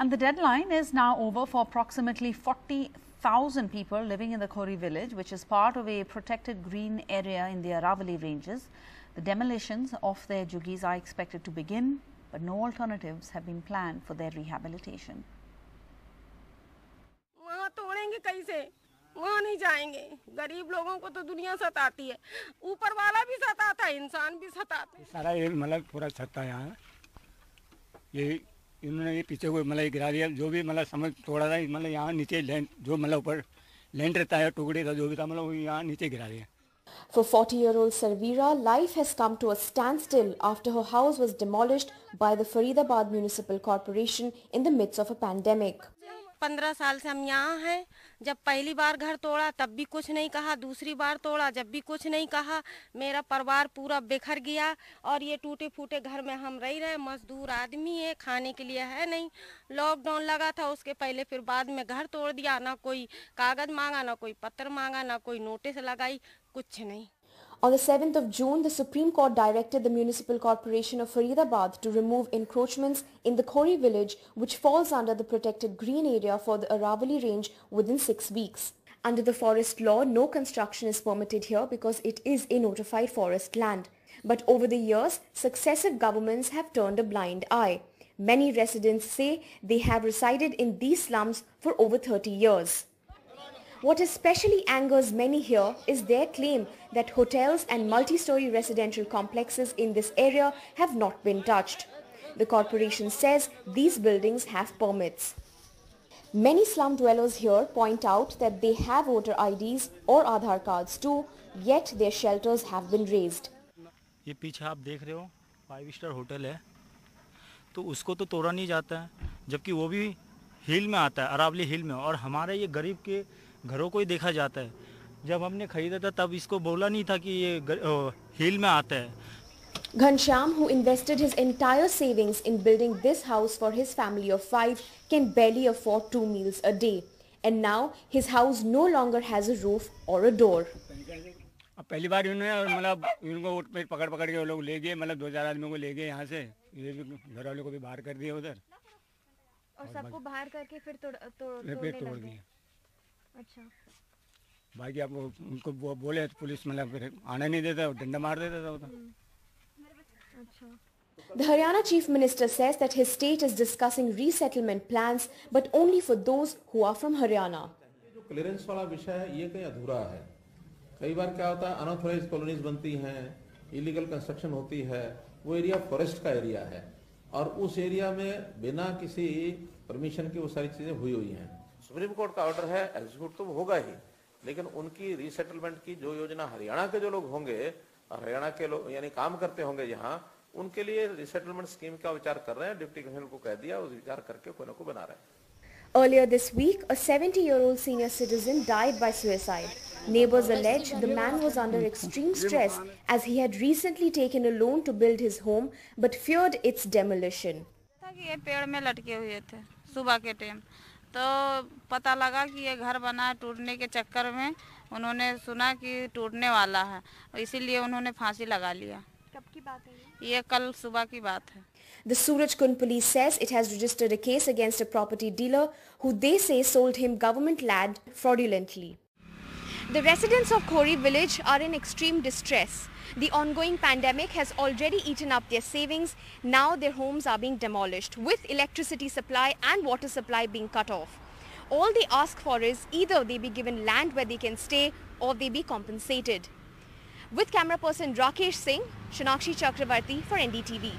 And the deadline is now over for approximately 40,000 people living in the Khori village, which is part of a protected green area in the Aravalli ranges. The demolitions of their jugis are expected to begin, but no alternatives have been planned for their rehabilitation. वहाँ तोड़ेंगे कैसे? वहाँ नहीं जाएंगे। गरीब लोगों को तो दुनिया सताती है, ऊपर वाला भी सताता है, इंसान भी सताता है। सारा ये मतलब पूरा छत्ता यहाँ ये इन्होंने ये पीछे को मतलब गिरा दिया, जो भी मतलब समझ तोड़ा था मतलब यहाँ नीचे लैंड जो मतलब ऊपर लैंड रहता है टुकड़े का जो भी था मतलब वो यहाँ नीचे गिरा दिया। For 40-year-old Sarveera, life has come to a standstill after her house was demolished by the Faridabad Municipal Corporation in the midst of a pandemic. 15 साल से हम यहाँ हैं। जब पहली बार घर तोड़ा तब भी कुछ नहीं कहा, दूसरी बार तोड़ा जब भी कुछ नहीं कहा। मेरा परिवार पूरा बिखर गया और ये टूटे फूटे घर में हम रह रहे। मजदूर आदमी है, खाने के लिए है नहीं। लॉकडाउन लगा था उसके पहले, फिर बाद में घर तोड़ दिया। ना कोई कागज मांगा, ना कोई पत्र मांगा, ना कोई नोटिस लगाई, कुछ नहीं। On the 7th of June, the Supreme Court directed the Municipal Corporation of Faridabad to remove encroachments in the Khori village, which falls under the protected green area for the Aravalli range, within 6 weeks. Under the forest law, no construction is permitted here because it is a notified forest land. But over the years, successive governments have turned a blind eye. Many residents say they have resided in these slums for over 30 years. What especially angers many here is their claim that hotels and multi-story residential complexes in this area have not been touched. The corporation says these buildings have permits. Many slum dwellers here point out that they have voter IDs or Aadhaar cards too, yet their shelters have been razed. ये पीछे आप देख रहे हो 5 star hotel है, तो उसको तो तोड़ा नहीं जाता है, जबकि वो भी हिल में आता है, अरावली हिल में। और हमारे ये गरीब के घरों को ही देखा जाता है। जब हमने खरीदा था तब इसको बोला नहीं था कि ये हिल में आता है। Ghanshyam, who invested his entire savings in building this house for his family of 5, can barely afford 2 meals a day. And now his house no longer has a roof or a door. अब पहली बार इन्होंने मतलब इनको पकड़ पकड़ के लोग ले गए, मतलब 2-4 आदमियों को ले गए यहाँ से, ये भी घर वालों को भी बाहर कर दिया उधर। और सबको बाहर करके फिर तोड़ दिया। अच्छा। बाकी आप उनको बोले तो पुलिस मतलब फिर आने नहीं देता, डंडा मार देता था उधर। The Haryana Chief Minister says that his state is discussing resettlement plans, but only for those who are from Haryana. जो क्लियरेंस वाला विषय है ये कहीं अधूरा है। कई बार क्या होता है, अनऑथराइज्ड कॉलोनीज बनती हैं, इलीगल कंस्ट्रक्शन होती है, वो एरिया फॉरेस्ट का एरिया है और उस एरिया में बिना किसी परमिशन के वो सारी चीजें हुई हैं। सुप्रीम कोर्ट का ऑर्डर है, एग्जीक्यूट तो होगा ही, लेकिन उनकी रीसेटलमेंट की जो योजना हरियाणा के जो लोग होंगे, हरियाणा के लोग यानी काम करते होंगे यहाँ, उनके लिए रीसेटलमेंट स्कीम का विचार कर रहे हैं। डिप्टी कमिश्नर को कह दिया, उस विचार करके कोई ना कोई बना रहे हैं। Earlier this week, a 70-year-old senior citizen died by suicide. Neighbors allege the man was under extreme stress as he had recently taken a loan to build his home but feared its demolition. ये पेड़ में लटके हुए थे सुबह के time, तो पता लगा कि ये घर बना टूटने के चक्कर में उन्होंने सुना कि टूटने वाला है, इसीलिए उन्होंने फांसी लगा लिया। कब की बात है ये कल सुबह की बात है। The Surajkund police says it has registered a case against a property dealer who they say sold him government land fraudulently. The residents of Khori village are in extreme distress. The ongoing pandemic has already eaten up their savings. Now their homes are being demolished, with electricity supply and water supply being cut off. All they ask for is either they be given land where they can stay or they be compensated. With camera person Rakesh Singh, Shanakshi Chakravarti for NDTV.